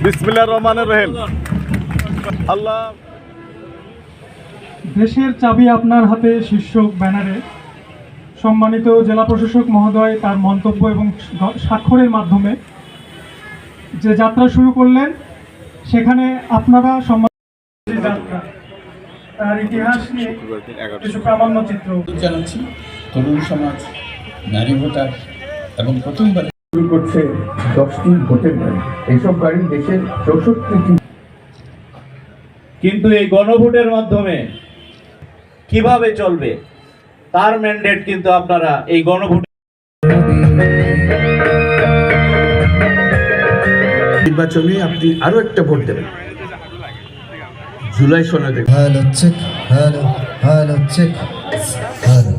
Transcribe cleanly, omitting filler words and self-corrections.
বিসমিল্লাহির রহমানির রহিম। আল্লাহ। দেশের চাবি আপনার হাতে শীর্ষক ব্যানারে সম্মানিত জেলা প্রশাসক মহোদয় তার মন্তব্য এবং স্বাক্ষরের মাধ্যমে যে যাত্রা শুরু করলেন, সেখানে আপনারা যাত্রা তার ইতিহাস নিয়ে কিছু প্রামাণ্য চিত্র জানাচ্ছি। তরুণ সমাজ, নারী ভোটার এবং প্রথমবার শুরু করছে 10টি ভোটের গাড়ি। এইসব গাড়ি দেশের 64টি। কিন্তু এই গণভোটের মাধ্যমে কিভাবে চলবে তার ম্যান্ডেট কিন্তু আপনারা এই গণভোট নির্বাচনে আপনি আরো একটা ভোট দেবেন। জুলাই সনদে hello check, hello check, hello.